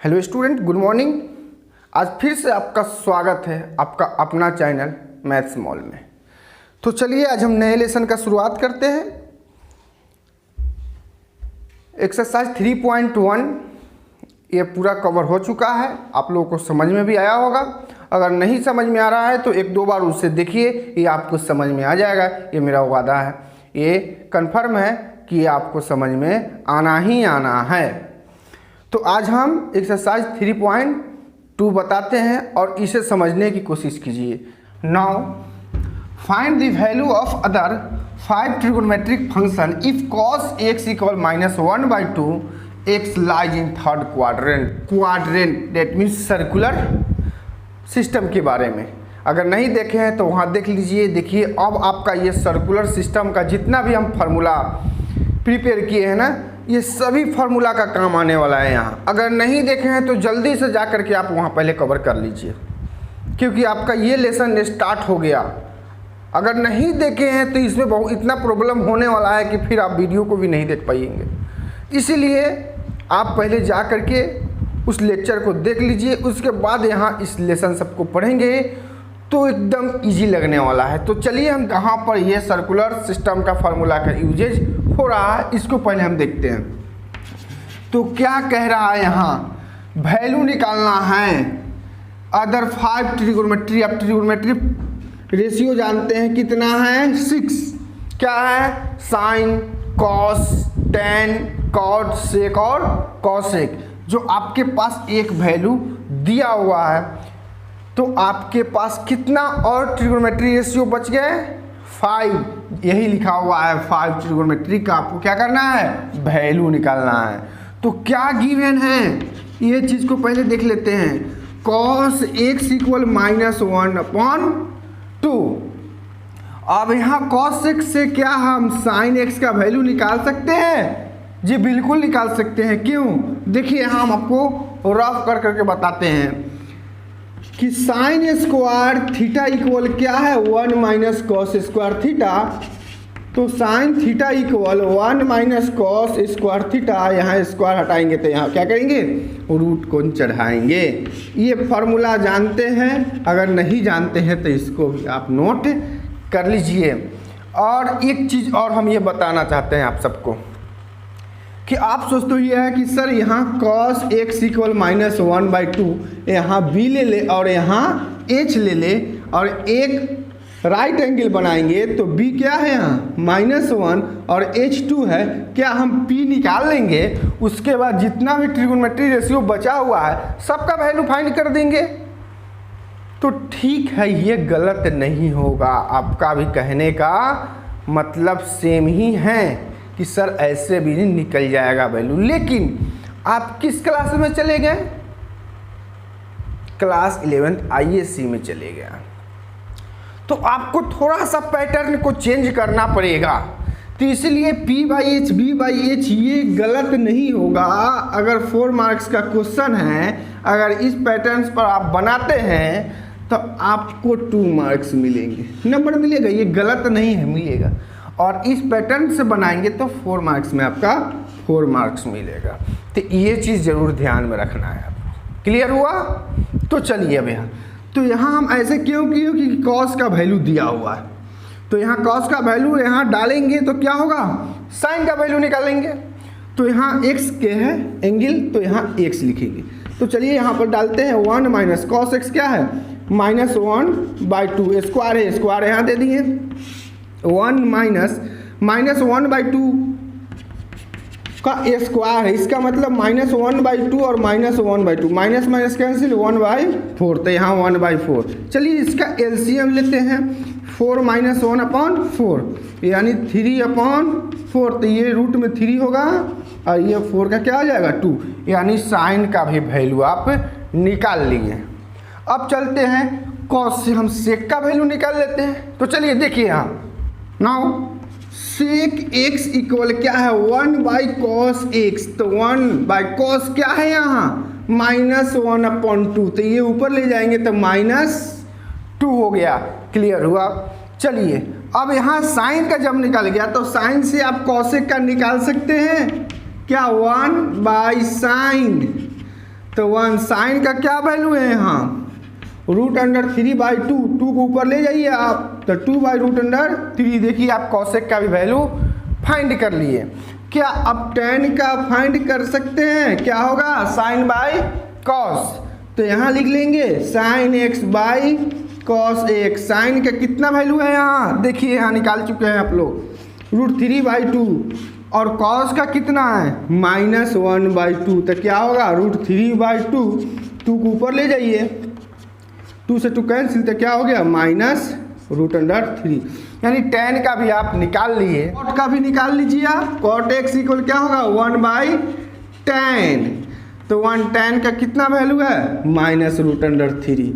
Hello student, good morning. आज फिर से आपका स्वागत है आपका अपना चैनल मैथ्स मॉल में। तो चलिए आज हम नए लेसन का शुरुआत करते हैं। एक्सरसाइज 3.1 ये पूरा कवर हो चुका है, आप लोगों को समझ में भी आया होगा। अगर नहीं समझ में आ रहा है तो एक दो बार उसे देखिए, ये आपको समझ में आ जाएगा। ये मेरा वादा है, ये कन्फर्म है कि ये आपको समझ में आना ही आना है। तो आज हम एक्सरसाइज 3.2 बताते हैं और इसे समझने की कोशिश कीजिए। Now find the value of other 5 trigonometric function if cos x equal -1/2 x lies in third quadrant that means circular system के बारे में। अगर नहीं देखे हैं तो वहाँ देख लीजिए। देखिए अब आपका ये सर्कुलर सिस्टम का जितना भी हम फार्मूला प्रिपेयर किए हैं ना, ये सभी फार्मूला का काम आने वाला है यहाँ। अगर नहीं देखे हैं तो जल्दी से जा कर के आप वहाँ पहले कवर कर लीजिए, क्योंकि आपका ये लेसन स्टार्ट हो गया। अगर नहीं देखे हैं तो इसमें बहुत इतना प्रॉब्लम होने वाला है कि फिर आप वीडियो को भी नहीं देख पाएंगे। इसीलिए आप पहले जा कर के उस लेक्चर को देख लीजिए, उसके बाद यहाँ इस लेसन सबको पढ़ेंगे तो एकदम इजी लगने वाला है। तो चलिए हम कहाँ पर ये सर्कुलर सिस्टम का फार्मूला का यूजेज हो रहा है इसको पहले हम देखते हैं। तो क्या कह रहा है यहाँ, वैल्यू निकालना है अदर 5 ट्रिगोनोमेट्री। आप ट्रिगोनोमेट्री रेशियो जानते हैं कितना है, 6। क्या है, साइन, कॉस, टेन, कॉट, सेक और कॉसेक। जो आपके पास एक वैल्यू दिया हुआ है तो आपके पास कितना और ट्रिगोनोमेट्री रेशियो बच गए, 5। यही लिखा हुआ है 5 ट्रिगोनोमेट्री का आपको क्या करना है, वैल्यू निकालना है। तो क्या गिवन है ये चीज़ को पहले देख लेते हैं। cos x equal -1/2। अब यहाँ cos x से क्या हम sin x का वैल्यू निकाल सकते हैं? जी बिल्कुल निकाल सकते हैं। क्यों, देखिए यहाँ हम आपको रफ कर करके बताते हैं कि साइन स्क्वायर थीटा इक्वल क्या है, 1 - cos स्क्वायर थीटा। तो sine theta equal 1 - cos square theta. यहाँ स्क्वायर हटाएंगे तो यहाँ क्या करेंगे, रूट को चढ़ाएंगे। ये फार्मूला जानते हैं, अगर नहीं जानते हैं तो इसको भी आप नोट कर लीजिए। और एक चीज़ और हम ये बताना चाहते हैं आप सबको कि आप सोचते ये है कि सर यहाँ cos x इक्वल -1/2, यहाँ b ले ले और यहाँ h ले ले और एक राइट एंगल बनाएंगे तो b क्या है यहाँ -1 और h 2 है। क्या हम p निकाल लेंगे, उसके बाद जितना भी ट्रिगोनोमेट्री रेशियो बचा हुआ है सबका वैल्यू फाइंड कर देंगे। तो ठीक है, ये गलत नहीं होगा। आपका भी कहने का मतलब सेम ही है कि सर ऐसे भी नहीं निकल जाएगा वैल्यू। लेकिन आप किस क्लास में चले गए, क्लास 11 ISC में चले गए, तो आपको थोड़ा सा पैटर्न को चेंज करना पड़ेगा। तो इसलिए P/H B/H ये गलत नहीं होगा। अगर 4 मार्क्स का क्वेश्चन है, अगर इस पैटर्न पर आप बनाते हैं तो आपको 2 मार्क्स मिलेंगे, नंबर मिलेगा, ये गलत नहीं है, मिलेगा। और इस पैटर्न से बनाएंगे तो 4 मार्क्स में आपका 4 मार्क्स मिलेगा। तो ये चीज़ ज़रूर ध्यान में रखना है आपको। क्लियर हुआ? तो चलिए अब यहाँ, तो यहाँ हम ऐसे क्यों किए कि कॉस का वैल्यू दिया हुआ है, तो यहाँ कॉस का वैल्यू यहाँ डालेंगे तो क्या होगा, साइन का वैल्यू निकालेंगे। तो यहाँ x के है एंगल, तो यहाँ x लिखेंगे। तो चलिए यहाँ पर डालते हैं 1 - cos x क्या है, -1/2 स्क्वायर है, स्क्वायर यहाँ दे दिए। 1 -1/2 का स्क्वायर है, इसका मतलब -1/2 और -1/2, माइनस माइनस कैंसिल, 1/4। तो यहाँ 1/4। चलिए इसका LCM लेते हैं, 4 - 1/4 यानी 3/4। तो ये रूट में 3 होगा और ये 4 का क्या आ जाएगा, 2। यानी साइन का भी वैल्यू आप निकाल लिए। अब चलते हैं कॉस से हम सेक का वैल्यू निकाल लेते हैं। तो चलिए देखिए यहाँ, नाउ सेक x इक्वल क्या है, 1/cos x। तो 1/cos क्या है यहाँ, -1/2। तो ये ऊपर ले जाएंगे तो -2 हो गया। क्लियर हुआ? चलिए अब यहाँ साइन का जब निकल गया तो साइन से आप कॉसेक का निकाल सकते हैं क्या, 1/sin। तो 1 साइन का क्या वैल्यू है यहाँ, √3/2, 2 को ऊपर ले जाइए आप, तो 2/√3। देखिए आप कॉसेक का भी वैल्यू फाइंड कर लिए। क्या अब tan का फाइंड कर सकते हैं, क्या होगा sin बाई कॉस, तो यहाँ लिख लेंगे sin x by cos x। Sine का कितना वैल्यू है यहाँ, देखिए यहाँ निकाल चुके हैं आप लोग, √3/2, और कॉस का कितना है -1/2, तो क्या होगा √3/2, 2 को ऊपर ले जाइए, 2 से 2 कैंसिल, तो क्या हो गया -√3। यानी tan का भी आप निकाल लिए, cot का भी निकाल लीजिए आप, cot x इक्वल क्या होगा 1/tan, तो 1 tan का कितना वैल्यू है -√3।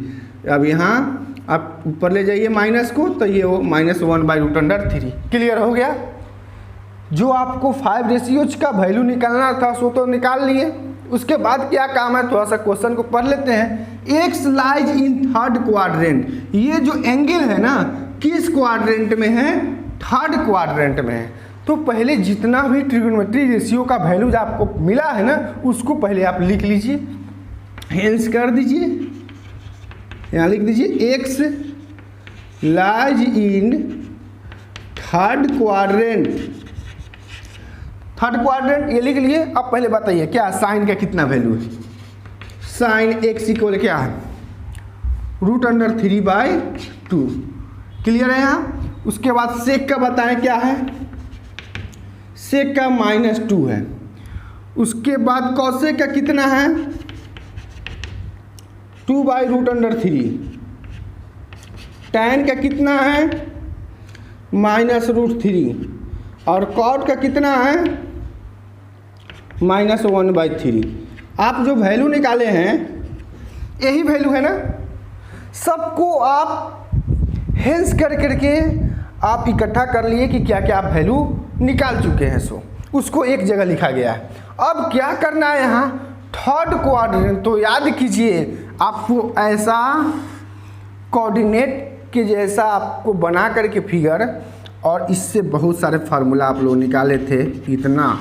अब यहाँ आप ऊपर ले जाइए माइनस को, तो ये वो -1/√3। क्लियर हो गया। जो आपको 5 रेशियोज का वैल्यू निकालना था सो तो निकाल लिए। उसके बाद क्या काम है, थोड़ा सा क्वेश्चन को पढ़ लेते हैं। X lies in third quadrant, ये जो एंगल है ना किस क्वाड्रेंट में है, थर्ड क्वाड्रेंट में है। तो पहले जितना भी ट्रिग्नोमेट्री रेशियो का वैल्यू आपको मिला है ना उसको पहले आप लिख लीजिए, हेंस कर दीजिए, यहाँ लिख दीजिए x lies in third quadrant. Third quadrant ये लिख लिए। अब पहले बताइए क्या साइन का कितना वैल्यू है, साइन एक्स इक्वल क्या है √3/2। क्लियर है यहाँ। उसके बाद सेक का बताएं क्या है, सेक का -2 है। उसके बाद कॉसेक का कितना है 2/√3। tan का कितना है -√3, और cot का कितना है -1/3। आप जो वैल्यू निकाले हैं यही वैल्यू है ना, सबको आप हेंस कर करके आप इकट्ठा कर लिए कि क्या क्या आप वैल्यू निकाल चुके हैं, सो उसको एक जगह लिखा गया है। अब क्या करना है यहाँ थर्ड क्वाड्रेंट, तो याद कीजिए आपको ऐसा कोऑर्डिनेट के जैसा आपको बना करके फिगर, और इससे बहुत सारे फार्मूला आप लोग निकाले थे, इतना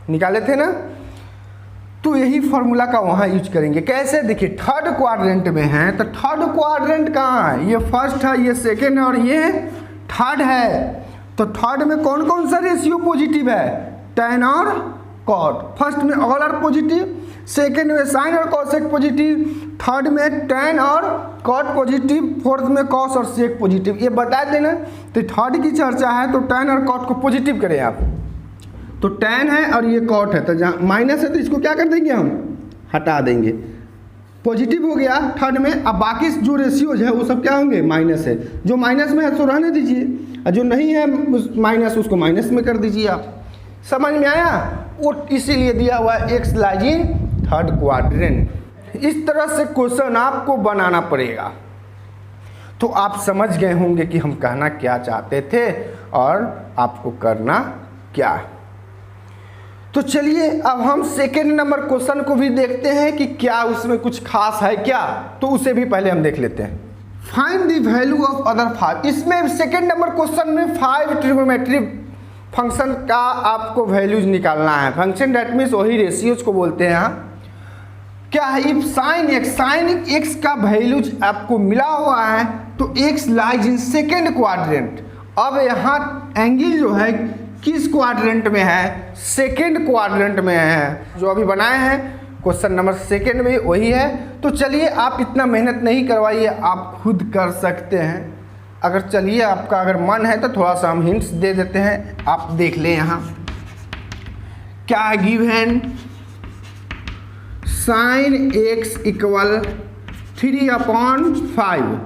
निकाले थे ना, तो यही फार्मूला का वहाँ यूज करेंगे। कैसे, देखिए थर्ड क्वाड्रेंट में है, तो थर्ड क्वाड्रेंट कहाँ है, ये फर्स्ट है, ये सेकेंड है और ये थर्ड है। तो थर्ड में कौन कौन सा रेशियो पॉजिटिव है, tan और cot। फर्स्ट में ऑल आर पॉजिटिव, सेकेंड में साइन और कॉसेक पॉजिटिव, थर्ड में tan और cot पॉजिटिव, फोर्थ में cos और sec पॉजिटिव। ये बता देना। तो थर्ड की चर्चा है तो tan और cot को पॉजिटिव करें आप, तो tan है और ये cot है, तो जहाँ माइनस है तो इसको क्या कर देंगे हम हटा देंगे, पॉजिटिव हो गया थर्ड में। अब बाकी जो रेशियोज है वो सब क्या होंगे माइनस है, जो माइनस में है तो रहने दीजिए, और जो नहीं है माइनस उसको माइनस में कर दीजिए। आप समझ में आया, वो इसीलिए दिया हुआ है x lies in third quadrant. इस तरह से क्वेश्चन आपको बनाना पड़ेगा, तो आप समझ गए होंगे कि हम कहना क्या चाहते थे और आपको करना क्या है। तो चलिए अब हम सेकेंड नंबर क्वेश्चन को भी देखते हैं कि क्या उसमें कुछ खास है क्या, तो उसे भी पहले हम देख लेते हैं। Find the value of other 5। इसमें सेकेंड नंबर क्वेश्चन में 5 ट्रिग्नोमेट्री फंक्शन का आपको वैल्यूज निकालना है। फंक्शन डेट मीन्स वही रेशियोज को बोलते हैं। यहाँ क्या है, इफ साइन एक्स का वैल्यूज आपको मिला हुआ है तो x lies in second quadrant. अब यहाँ एंगल जो है किस क्वाड्रेंट में है, सेकेंड क्वाड्रेंट में है। जो अभी बनाए हैं क्वेश्चन नंबर सेकेंड में वही है। तो चलिए आप इतना मेहनत नहीं करवाइए, आप खुद कर सकते हैं। अगर चलिए आपका अगर मन है तो थोड़ा सा हम हिंट्स दे देते हैं, आप देख लें। यहाँ क्या है गिवन, साइन एक्स इक्वल 3/5।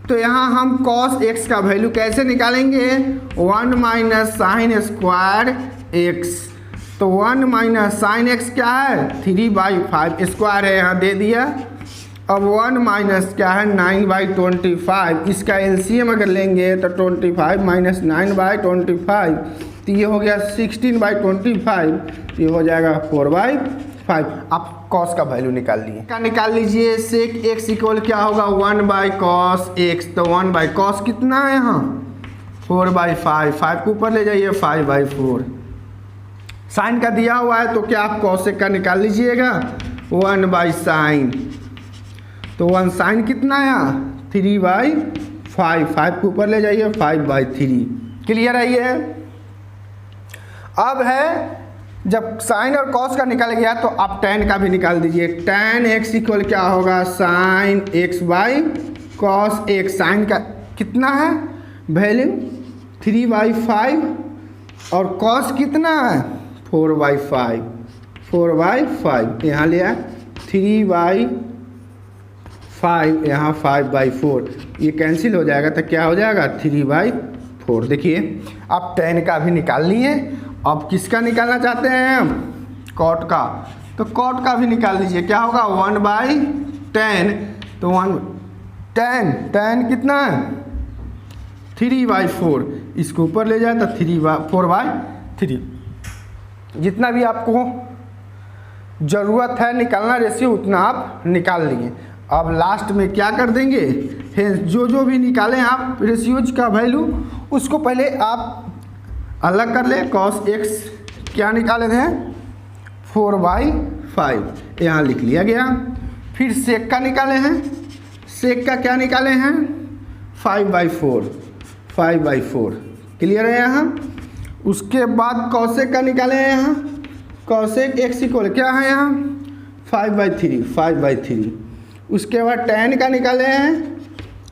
तो यहाँ हम cos x का वैल्यू कैसे निकालेंगे, 1 माइनस साइन स्क्वायर x। तो 1 माइनस साइन x क्या है 3/5 स्क्वायर है, यहाँ दे दिया। अब 1 माइनस क्या है 9/25। इसका एलसीएम अगर लेंगे तो 25 माइनस 9/25, तो ये हो गया 16/25, ये हो जाएगा 4/5। आप cos का वैल्यू निकाल लिए, क्या निकाल लीजिए, sec x इक्वल क्या होगा 1/cos x। तो 1/cos कितना है यहाँ 4/5, 5 को ऊपर ले जाइए 5/4। साइन का दिया हुआ है तो क्या आप कॉसेक का निकाल लीजिएगा 1/sin। तो 1 साइन कितना है 3/5, 5 को ऊपर ले जाइए 5/3। क्लियर है ये। अब है जब साइन और कॉस का निकल गया तो आप tan का भी निकाल दीजिए। tan x इक्वल क्या होगा sin x/cos x। साइन का कितना है वैल्यू 3/5 और cos कितना है 4/5, 4/5 यहाँ ले आए 3/5 यहाँ 5/4, ये कैंसिल हो जाएगा तो क्या हो जाएगा 3/4। देखिए आप tan का भी निकाल लिए। अब किसका निकालना चाहते हैं हम cot का, तो cot का भी निकाल लीजिए। क्या होगा 1/tan, तो 1 tan कितना है 3/4, इसको ऊपर ले जाए तो 4/3। जितना भी आपको ज़रूरत है निकालना रेशियो उतना आप निकाल लिए। अब लास्ट में क्या कर देंगे जो भी निकालें आप रेशियोज का वैल्यू उसको पहले आप अलग कर ले। cos x क्या निकाले थे 4/5, यहाँ लिख लिया गया। फिर sec का निकाले हैं, sec का क्या निकाले हैं 5/4, 5/4। क्लियर है यहाँ। उसके बाद cosec का निकाले हैं यहाँ, cosec x इक्वल क्या है यहाँ 5/3, 5/3। उसके बाद tan का निकाले हैं,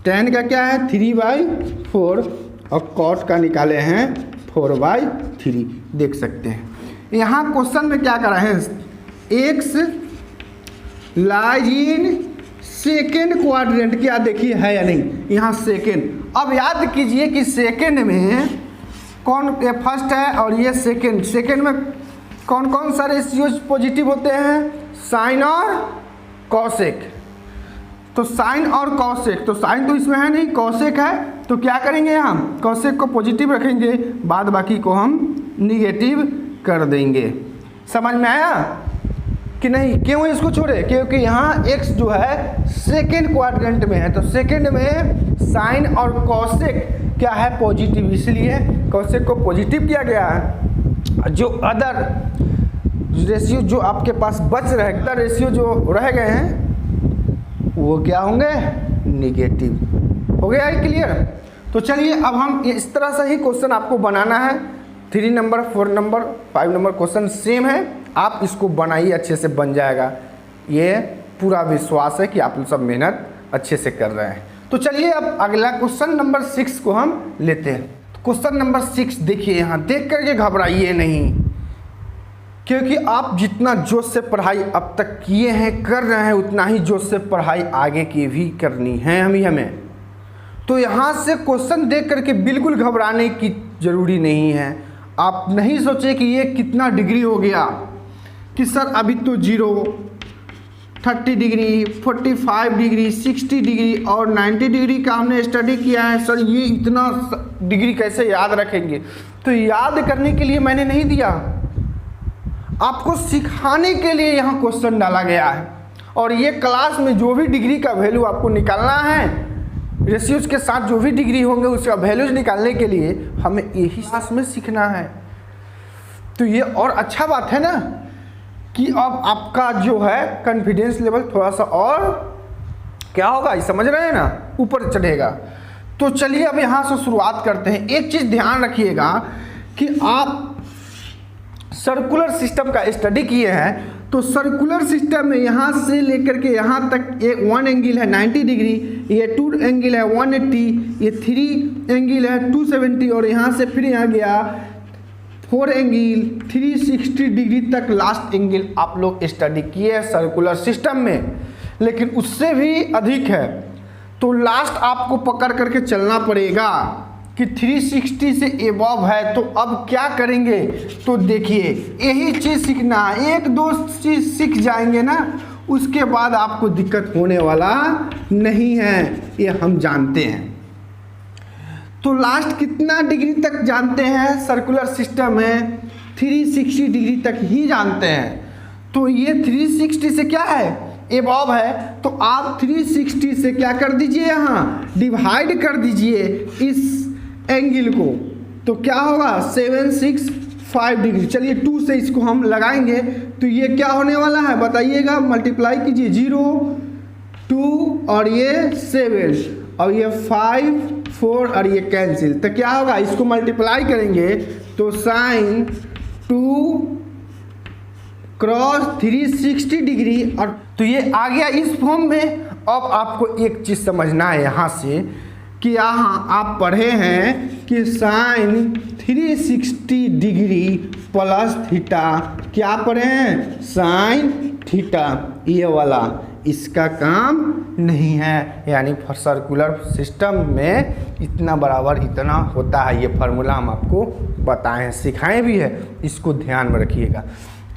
tan का क्या है 3/4 और cot का निकाले हैं 4/3। देख सकते हैं यहाँ क्वेश्चन में क्या करा है x lies in second quadrant, क्या देखिए है या नहीं यहाँ सेकेंड। अब याद कीजिए कि सेकेंड में कौन, ये फर्स्ट है और ये सेकेंड। सेकेंड में कौन कौन सा रेशियोज पॉजिटिव होते हैं साइन और कॉसेक। तो साइन और कॉसेक, तो साइन तो इसमें है नहीं कॉसेक है, तो क्या करेंगे हम कॉसेक को पॉजिटिव रखेंगे, बाद बाकी को हम निगेटिव कर देंगे। समझ में आया कि नहीं। क्यों इसको छोड़े, क्योंकि यहाँ x जो है सेकेंड क्वाड्रेंट में है, तो सेकेंड में साइन और कॉसेक क्या है पॉजिटिव, इसलिए कॉसेक को पॉजिटिव किया गया है। जो अदर रेशियो जो आपके पास बच रहे, अदर रेशियो जो रह गए हैं वो क्या होंगे निगेटिव। हो गया है क्लियर। तो चलिए अब हम इस तरह से ही क्वेश्चन आपको बनाना है। 3 number 4 number 5 number question same है, आप इसको बनाइए, अच्छे से बन जाएगा। ये पूरा विश्वास है कि आप लोग सब मेहनत अच्छे से कर रहे हैं। तो चलिए अब अगला क्वेश्चन नंबर 6 को हम लेते हैं। तो क्वेश्चन नंबर 6 देखिए, यहाँ देख करके घबराइए नहीं, क्योंकि आप जितना जोश से पढ़ाई अब तक किए हैं कर रहे हैं उतना ही जोश से पढ़ाई आगे की भी करनी है हमें। तो यहाँ से क्वेश्चन देख करके बिल्कुल घबराने की ज़रूरी नहीं है। आप नहीं सोचे कि ये कितना डिग्री हो गया, कि सर अभी तो 0, 30 डिग्री, 45 डिग्री, 60 डिग्री और 90 डिग्री का हमने स्टडी किया है, सर ये इतना डिग्री कैसे याद रखेंगे। तो याद करने के लिए मैंने नहीं दिया, आपको सिखाने के लिए यहाँ क्वेश्चन डाला गया है। और ये क्लास में जो भी डिग्री का वैल्यू आपको निकालना है, रेशियोज के साथ जो भी डिग्री होंगे उसका वैल्यूज निकालने के लिए हमें यही क्लास में सीखना है। तो ये और अच्छा बात है ना कि अब आपका जो है कॉन्फिडेंस लेवल थोड़ा सा और क्या होगा, समझ रहे हैं ना, ऊपर चढ़ेगा। तो चलिए अब यहाँ से शुरुआत करते हैं। एक चीज़ ध्यान रखिएगा कि आप सर्कुलर सिस्टम का स्टडी किए हैं, तो सर्कुलर सिस्टम में यहाँ से लेकर के यहाँ तक ये 1 एंगल है 90 डिग्री, ये 2 एंगल है 180, ये 3 एंगल है 270 और यहाँ से फिर यहाँ गया 4 एंगल 360 डिग्री तक लास्ट एंगल आप लोग स्टडी किए हैं सर्कुलर सिस्टम में। लेकिन उससे भी अधिक है तो लास्ट आपको पकड़ करके चलना पड़ेगा कि 360 से एबव है। तो अब क्या करेंगे, तो देखिए यही चीज़ सीखना है, 1-2 चीज़ सीख जाएंगे ना उसके बाद आपको दिक्कत होने वाला नहीं है, ये हम जानते हैं। तो लास्ट कितना डिग्री तक जानते हैं सर्कुलर सिस्टम में, 360 डिग्री तक ही जानते हैं। तो ये 360 से क्या है एबव है, तो आप 360 से क्या कर दीजिए यहाँ डिवाइड कर दीजिए इस एंगल को, तो क्या होगा 765 5 डिग्री। चलिए 2 से इसको हम लगाएंगे तो ये क्या होने वाला है बताइएगा, मल्टीप्लाई कीजिए 0 2 और ये 7 और ये 5 4 और ये कैंसिल, तो क्या होगा, इसको मल्टीप्लाई करेंगे तो साइन 2 क्रॉस 360 डिग्री, और तो ये आ गया इस फॉर्म में। अब आपको एक चीज़ समझना है यहाँ से कि यहाँ आप पढ़े हैं कि साइन 360 डिग्री प्लस थीटा, क्या पढ़े हैं, साइन थीटा, ये वाला इसका काम नहीं है। यानी सर्कुलर सिस्टम में इतना बराबर इतना होता है, ये फार्मूला हम आपको बताएं हैं, सिखाएं भी है, इसको ध्यान में रखिएगा।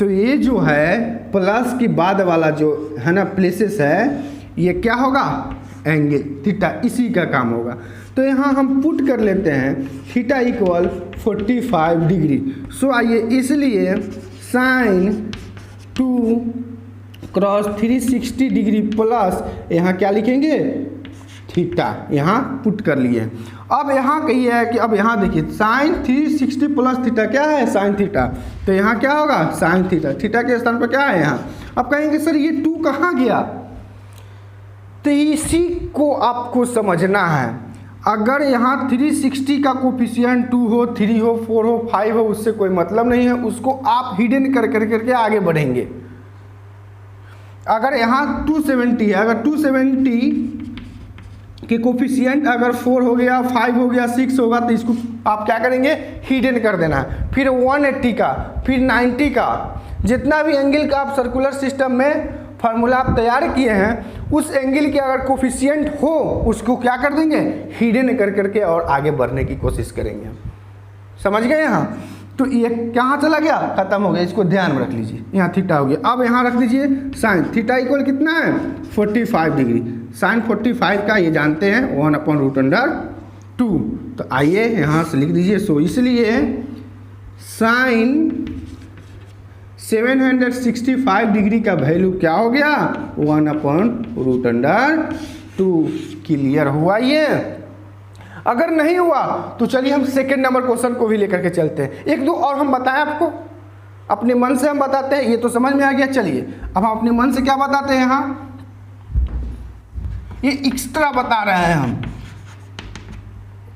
तो ये जो है प्लस के बाद वाला जो है ना प्लेसेस है, ये क्या होगा, एंगल थीटा, इसी का काम होगा। तो यहाँ हम पुट कर लेते हैं थीटा इक्वल 45 डिग्री। सो आइए, इसलिए साइन 2 क्रॉस 360 डिग्री प्लस यहाँ क्या लिखेंगे, थीटा, यहाँ पुट कर लिए। अब यहाँ कही है कि अब यहाँ देखिए साइन 360 प्लस थीटा क्या है, साइन थीटा, तो यहाँ क्या होगा, साइन थीटा, थीटा के स्थान पर क्या है यहाँ। अब कहेंगे सर ये 2 कहाँ गया, तो इसी को आपको समझना है। अगर यहाँ 360 का कोफिशिएंट 2 हो, 3 हो, 4 हो, 5 हो, उससे कोई मतलब नहीं है, उसको आप हिडन कर करके आगे बढ़ेंगे। अगर यहाँ 270 है, अगर 270 के कोफिशिएंट अगर 4 हो गया, 5 हो गया, 6 होगा, तो इसको आप क्या करेंगे, हिडन कर देना है। फिर 180 का, फिर 90 का, जितना भी एंगल का आप सर्कुलर सिस्टम में फार्मूला आप तैयार किए हैं, उस एंगल के अगर कोफिशिएंट हो उसको क्या कर देंगे, हिडन कर करके और आगे बढ़ने की कोशिश करेंगे। समझ गए यहाँ। तो ये कहाँ चला गया, खत्म हो गया, इसको ध्यान में रख लीजिए। यहाँ थीटा हो गया। अब यहाँ रख दीजिए साइन थीटा इक्वल कितना है, 45 डिग्री। साइन 45 का ये जानते हैं 1/√2। तो आइए यहाँ से लिख दीजिए। सो इसलिए साइन 765 डिग्री का वैल्यू क्या हो गया, 1/√2। क्लियर हुआ ये। अगर नहीं हुआ तो चलिए हम सेकेंड नंबर क्वेश्चन को भी लेकर के चलते हैं। एक दो और हम बताएं आपको, अपने मन से हम बताते हैं, ये तो समझ में आ गया। चलिए अब हम अपने मन से क्या बताते हैं, यहाँ ये एक्स्ट्रा बता रहे हैं हम।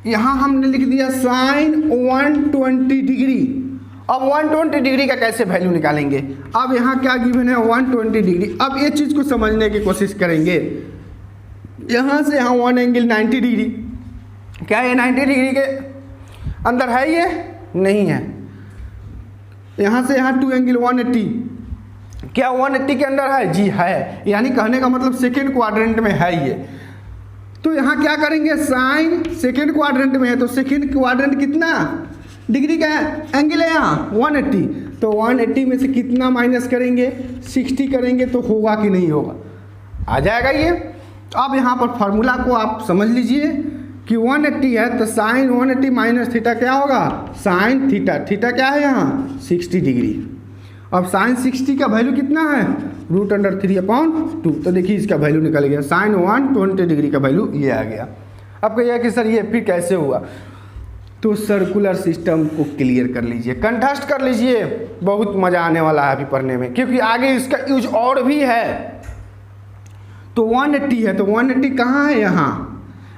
यहाँ हमने लिख दिया साइन 120 डिग्री। अब 120 डिग्री का कैसे वैल्यू निकालेंगे, अब यहाँ क्या गिवन है, 120 डिग्री। अब ये चीज़ को समझने की कोशिश करेंगे। यहाँ से यहाँ 1 एंगल 90 डिग्री, क्या ये 90 डिग्री के अंदर है, ये नहीं है। यहाँ से यहाँ 2 एंगल 180, क्या 180 के अंदर है, जी है। यानी कहने का मतलब सेकेंड क्वाड्रेंट में है ये। तो यहाँ क्या करेंगे, साइन सेकेंड क्वाड्रेंट में है, तो सेकेंड क्वाड्रेंट कितना डिग्री का एंगल है, यहाँ 180। तो 180 में से कितना माइनस करेंगे, 60 करेंगे, तो होगा कि नहीं होगा, आ जाएगा ये। अब यहाँ पर फार्मूला को आप समझ लीजिए कि 180 है तो साइन 180 माइनस थीटा क्या होगा, साइन थीटा। थीटा क्या है यहाँ, 60 डिग्री। अब साइन 60 का वैल्यू कितना है, √3/2। तो देखिए इसका वैल्यू निकल गया, साइन 120 डिग्री का वैल्यू ये आ गया। अब कहिए कि सर ये फिर कैसे हुआ, तो सर्कुलर सिस्टम को क्लियर कर लीजिए, कंठस्थ कर लीजिए, बहुत मज़ा आने वाला है अभी पढ़ने में, क्योंकि आगे इसका यूज और भी है। तो 180 है, तो 180 कहाँ है, यहाँ,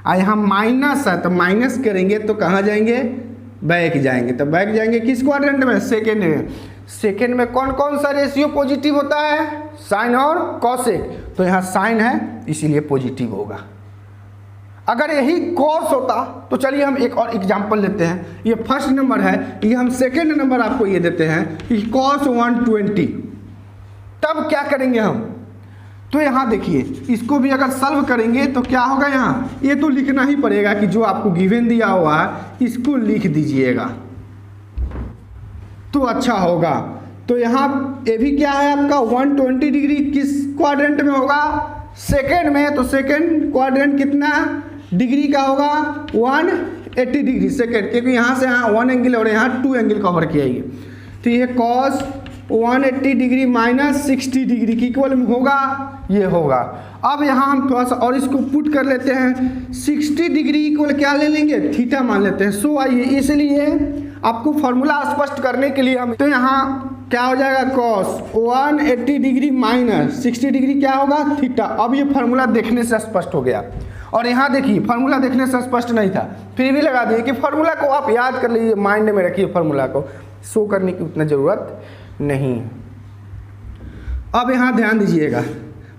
यहाँ माइनस है, तो माइनस करेंगे तो कहाँ जाएंगे, बैक जाएंगे। तो बैक जाएंगे किस क्वाड्रेंट में, सेकेंड में। सेकेंड में कौन कौन सा रेशियो पॉजिटिव होता है, साइन और कॉसेक। तो यहाँ साइन है इसीलिए पॉजिटिव होगा। अगर यही कॉस होता तो चलिए हम एक और एग्जांपल लेते हैं। ये फर्स्ट नंबर है, ये हम सेकेंड नंबर आपको ये देते हैं कि कॉस 120। तब क्या करेंगे हम, तो यहाँ देखिए इसको भी अगर सॉल्व करेंगे तो क्या होगा, यहाँ ये तो लिखना ही पड़ेगा कि जो आपको गिवन दिया हुआ है इसको लिख दीजिएगा तो अच्छा होगा। तो यहाँ ये भी क्या है आपका 120 डिग्री किस क्वाड्रेंट में होगा, सेकेंड में। तो सेकेंड क्वाड्रेंट कितना डिग्री का होगा, 180 डिग्री सेकेंड, क्योंकि यहाँ से यहाँ 1 एंगल और यहाँ 2 एंगल कवर किया है। तो ये कॉस 180 डिग्री माइनस 60 डिग्री की इक्वल में होगा, ये होगा। अब यहाँ हम थोड़ा सा और इसको पुट कर लेते हैं, 60 डिग्री इक्वल क्या ले लेंगे, थीटा मान लेते हैं। सो आइए, इसलिए आपको फॉर्मूला स्पष्ट करने के लिए हम तो यहाँ क्या हो जाएगा, कॉस 180 डिग्री माइनस 60 डिग्री क्या होगा, थीटा। अब ये फार्मूला देखने से स्पष्ट हो गया। और यहाँ देखिए फार्मूला देखने से स्पष्ट नहीं था, फिर भी लगा दिए कि फार्मूला को आप याद कर लीजिए, माइंड में रखिए, फार्मूला को शो करने की उतना ज़रूरत नहीं। अब यहाँ ध्यान दीजिएगा,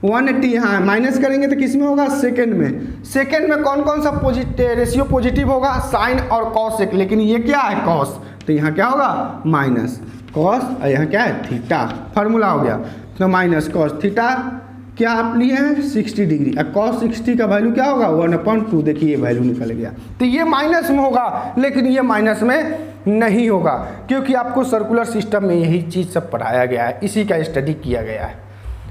180 यहाँ माइनस करेंगे तो किस में होगा, सेकंड में। सेकंड में कौन कौन सा रेशियो पॉजिटिव होगा, साइन और कॉस एक, लेकिन ये क्या है, कॉस, तो यहाँ क्या होगा, माइनस कॉस, और यहाँ क्या है, थीटा। फार्मूला हो गया, तो माइनस कॉस थीटा क्या आप लिए हैं, 60 डिग्री, और कॉस 60 का वैल्यू क्या होगा, 1/2। देखिए ये वैल्यू निकल गया। तो ये माइनस में होगा, लेकिन ये माइनस में नहीं होगा, क्योंकि आपको सर्कुलर सिस्टम में यही चीज़ सब पढ़ाया गया है, इसी का स्टडी किया गया है,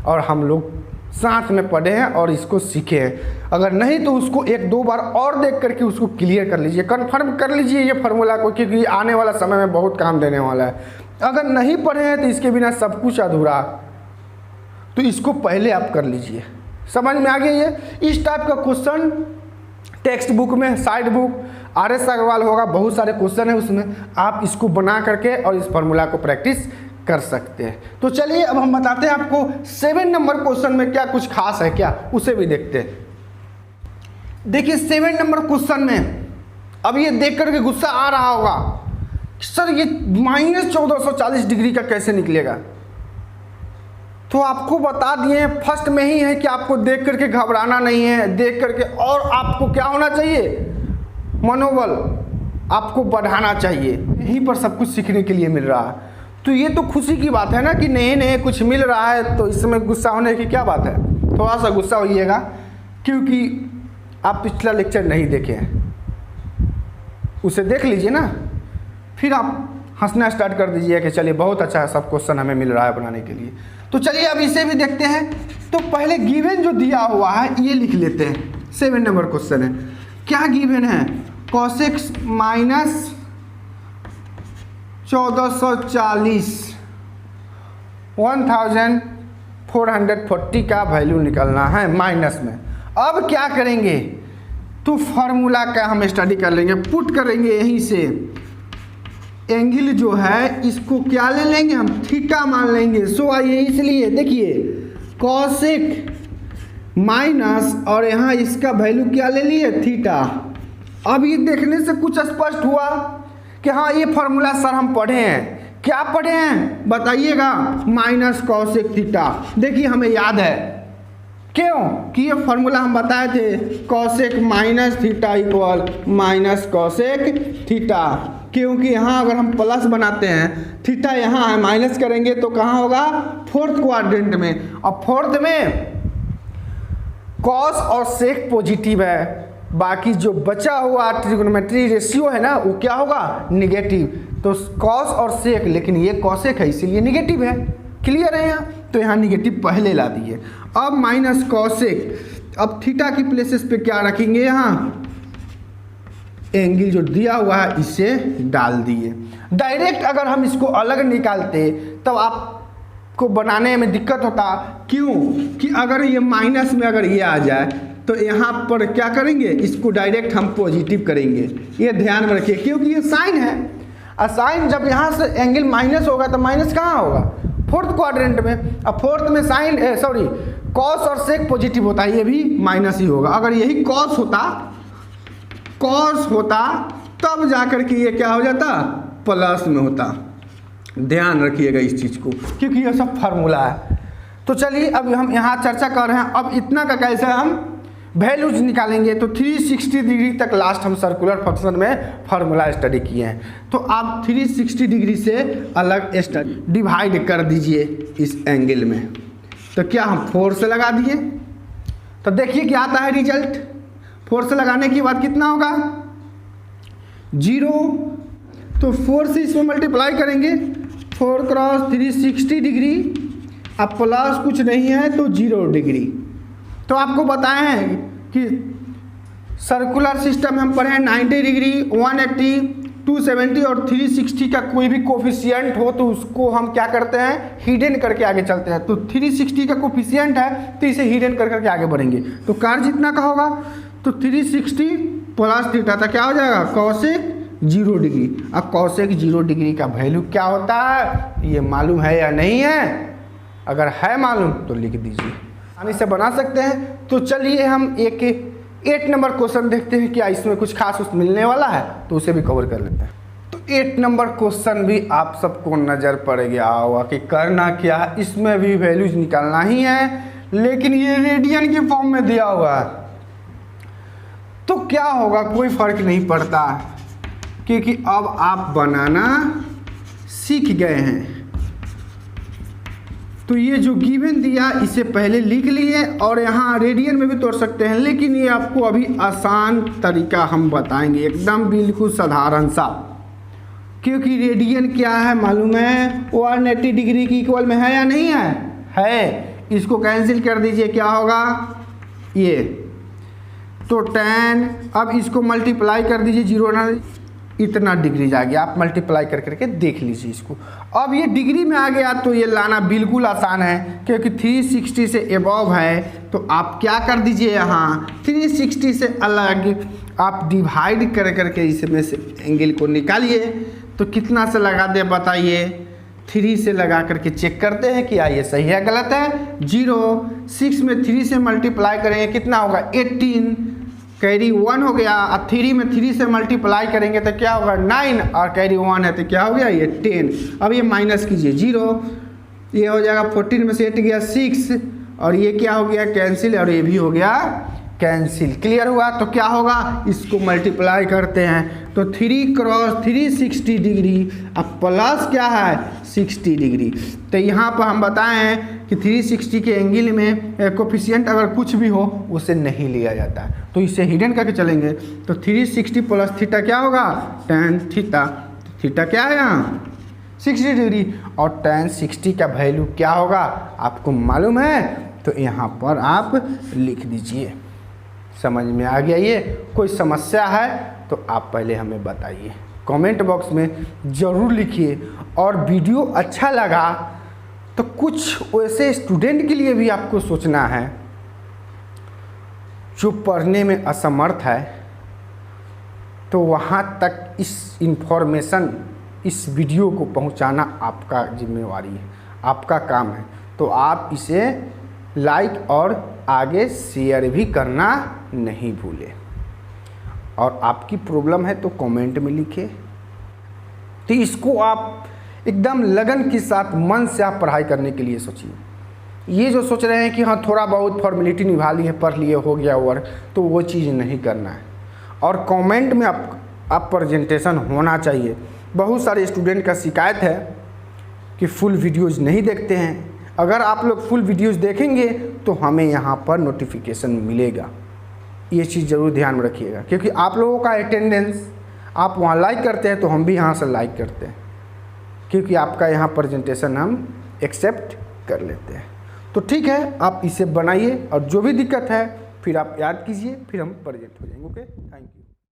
और हम लोग साथ में पढ़े हैं और इसको सीखे हैं। अगर नहीं तो उसको एक दो बार और देख करके उसको क्लियर कर लीजिए, कन्फर्म कर लीजिए ये फार्मूला को, क्योंकि आने वाला समय में बहुत काम देने वाला है। अगर नहीं पढ़े हैं तो इसके बिना सब कुछ अधूरा, तो इसको पहले आप कर लीजिए। समझ में आ गया ये? इस टाइप का क्वेश्चन टेक्स्ट बुक में, साइड बुक RS अग्रवाल होगा, बहुत सारे क्वेश्चन है उसमें, आप इसको बना करके और इस फार्मूला को प्रैक्टिस कर सकते हैं। तो चलिए अब हम बताते हैं आपको 7 नंबर क्वेश्चन में क्या कुछ खास है क्या, उसे भी देखते हैं। देखिए 7 नंबर क्वेश्चन में अब ये देख करके गुस्सा आ रहा होगा, सर ये -1440 डिग्री का कैसे निकलेगा। तो आपको बता दिए फर्स्ट में ही है कि आपको देख करके घबराना नहीं है, देख करके और आपको क्या होना चाहिए, मनोबल आपको बढ़ाना चाहिए। यहीं पर सब कुछ सीखने के लिए मिल रहा है, तो ये तो खुशी की बात है ना कि नए नए कुछ मिल रहा है, तो इसमें गुस्सा होने की क्या बात है। थोड़ा सा गुस्सा होइएगा क्योंकि आप पिछला लेक्चर नहीं देखे हैं, उसे देख लीजिए ना, फिर आप हंसना स्टार्ट कर दीजिए कि चलिए बहुत अच्छा है, सब क्वेश्चन हमें मिल रहा है बनाने के लिए। तो चलिए अब इसे भी देखते हैं। तो पहले गिवन जो दिया हुआ है ये लिख लेते हैं। 7 नंबर क्वेश्चन है, क्या गिवन है, cosec माइनस 1440 1440 का वैल्यू निकलना है माइनस में। अब क्या करेंगे, तो फार्मूला का हम स्टडी कर लेंगे, पुट करेंगे यहीं से। एंगल जो है इसको क्या ले लेंगे हम, थीटा मान लेंगे। सो आइए, इसलिए देखिए कॉसेक माइनस और यहाँ इसका वैल्यू क्या ले लिए, थीटा। अब ये देखने से कुछ स्पष्ट हुआ कि हाँ ये फार्मूला सर हम पढ़े हैं। क्या पढ़े हैं बताइएगा, माइनस कॉसेक थीटा। देखिए हमें याद है, क्यों कि ये फार्मूला हम बताए थे, cosec minus theta equal minus cosec theta. क्योंकि यहाँ अगर हम प्लस बनाते हैं, थीटा यहाँ है, माइनस करेंगे तो कहाँ होगा, फोर्थ क्वाड्रेंट में, और फोर्थ में कॉस और सेक पॉजिटिव है, बाकी जो बचा हुआ ट्रिगोनोमेट्री रेशियो है ना वो क्या होगा, निगेटिव। तो कॉस और सेक, लेकिन ये कॉसेक है इसीलिए निगेटिव है। क्लियर है यहाँ, तो यहाँ निगेटिव पहले ला दिए। अब माइनस कॉसेक, अब थीटा की प्लेसेस पे क्या रखेंगे, यहाँ एंगल जो दिया हुआ है इसे डाल दिए। डायरेक्ट अगर हम इसको अलग निकालते तब आपको बनाने में दिक्कत होता। क्यों कि अगर ये माइनस में अगर ये आ जाए तो यहाँ पर क्या करेंगे, इसको डायरेक्ट हम पॉजिटिव करेंगे। ये ध्यान में रखिए, क्योंकि ये साइन है, और साइन जब यहाँ से एंगल माइनस होगा तो माइनस कहाँ होगा, फोर्थ क्वाड्रेंट में। अब फोर्थ में साइन कॉस और सेक पॉजिटिव होता है, ये भी माइनस ही होगा। अगर यही कॉस होता तब जाकर के ये क्या हो जाता, प्लस में होता। ध्यान रखिएगा इस चीज़ को, क्योंकि ये सब फार्मूला है। तो चलिए अब हम यहाँ चर्चा कर रहे हैं, अब इतना का कैसे हम वैल्यूज निकालेंगे। तो 360 डिग्री तक लास्ट हम सर्कुलर फंक्शन में फार्मूला स्टडी किए हैं। तो आप 360 डिग्री से अलग डिवाइड कर दीजिए इस एंगल में। तो क्या हम 4 से लगा दिए, तो देखिए क्या आता है रिजल्ट। 4 से लगाने के बाद कितना होगा, 0। तो 4 से इसमें मल्टीप्लाई करेंगे, 4 क्रॉस 360 डिग्री, अब प्लस कुछ नहीं है तो 0 डिग्री। तो आपको बताए हैं कि सर्कुलर सिस्टम में हम पढ़े हैं 90 डिग्री, 180, 270 और 360 का कोई भी कोफिशिएंट हो तो उसको हम क्या करते हैं, हिडन करके आगे चलते हैं। तो 360 का कोफिशिएंट है तो इसे हिडन कर करके आगे बढ़ेंगे। तो कार्य जितना का होगा तो 360 प्लस थीटा था, क्या हो जाएगा कॉसेक 0 डिग्री। अब कॉसेक 0 डिग्री का वैल्यू क्या होता है ये मालूम है या नहीं है? अगर है मालूम तो लिख दीजिए, आसानी से बना सकते हैं। तो चलिए हम एक 8 नंबर क्वेश्चन देखते हैं, क्या इसमें कुछ खास उस मिलने वाला है, तो उसे भी कवर कर लेते हैं। तो 8 नंबर क्वेश्चन भी आप सबको नज़र पड़ गया होगा कि करना क्या है, इसमें भी वैल्यूज निकालना ही है, लेकिन ये रेडियन के फॉर्म में दिया हुआ है। तो क्या होगा कोई फर्क नहीं पड़ता, क्योंकि अब आप बनाना सीख गए हैं। तो ये जो गिवन दिया इसे पहले लिख लिए और यहाँ रेडियन में भी तोड़ सकते हैं, लेकिन ये आपको अभी आसान तरीका हम बताएंगे, एकदम बिल्कुल साधारण सा। क्योंकि रेडियन क्या है मालूम है, 180 डिग्री की इक्वल में है या नहीं है? है। इसको कैंसिल कर दीजिए, क्या होगा ये, तो 10, अब इसको मल्टीप्लाई कर दीजिए, 0 इतना डिग्री आ गया। आप मल्टीप्लाई कर करके देख लीजिए इसको। अब ये डिग्री में आ गया तो ये लाना बिल्कुल आसान है, क्योंकि 360 से एबव है तो आप क्या कर दीजिए, यहाँ 360 से अलग आप डिवाइड कर करके इसमें से एंगल को निकालिए। तो कितना से लगा दे बताइए, 3 से लगा करके चेक करते हैं कि ये सही है गलत है। 0, 6 में 3 से मल्टीप्लाई करेंगे कितना होगा 18, कैरी 1 हो गया। और 3 में 3 से मल्टीप्लाई करेंगे तो क्या होगा 9, और कैरी 1 है तो क्या हो गया ये 10। अब ये माइनस कीजिए 0, ये हो जाएगा 14 में से 8 गया 6, और ये क्या हो गया कैंसिल, और ये भी हो गया कैंसिल। क्लियर हुआ? तो क्या होगा, इसको मल्टीप्लाई करते हैं तो 3 क्रॉस 360 डिग्री, अब प्लस क्या है 60 डिग्री। तो यहाँ पर हम बताएं कि 360 के एंगल में कोफिशिएंट अगर कुछ भी हो उसे नहीं लिया जाता है, तो इसे हिडन करके चलेंगे। तो 360 प्लस थीटा क्या होगा tan थीटा। थीटा क्या है यहाँ 60 डिग्री, और tan 60 का वैल्यू क्या होगा आपको मालूम है, तो यहाँ पर आप लिख दीजिए। समझ में आ गया? ये कोई समस्या है तो आप पहले हमें बताइए, कमेंट बॉक्स में ज़रूर लिखिए। और वीडियो अच्छा लगा तो कुछ वैसे स्टूडेंट के लिए भी आपको सोचना है जो पढ़ने में असमर्थ है, तो वहाँ तक इस इंफॉर्मेशन, इस वीडियो को पहुँचाना आपका जिम्मेवारी है, आपका काम है। तो आप इसे लाइक और आगे शेयर भी करना नहीं भूलें। और आपकी प्रॉब्लम है तो कमेंट में लिखिए। तो इसको आप एकदम लगन के साथ मन से आप पढ़ाई करने के लिए सोचिए। ये जो सोच रहे हैं कि हाँ थोड़ा बहुत फॉर्मेलिटी निभा लिए, पढ़ लिए, हो गया वर्क, तो वो चीज़ नहीं करना है। और कमेंट में आप प्रेजेंटेशन होना चाहिए। बहुत सारे स्टूडेंट का शिकायत है कि फुल वीडियोज़ नहीं देखते हैं। अगर आप लोग फुल वीडियोज़ देखेंगे तो हमें यहाँ पर नोटिफिकेशन मिलेगा। ये चीज़ ज़रूर ध्यान में रखिएगा, क्योंकि आप लोगों का अटेंडेंस आप वहाँ लाइक करते हैं तो हम भी यहाँ से लाइक करते हैं, क्योंकि आपका यहाँ प्रेजेंटेशन हम एक्सेप्ट कर लेते हैं। तो ठीक है, आप इसे बनाइए और जो भी दिक्कत है फिर आप याद कीजिए, फिर हम प्रेजेंट हो जाएंगे। Okay, thank you.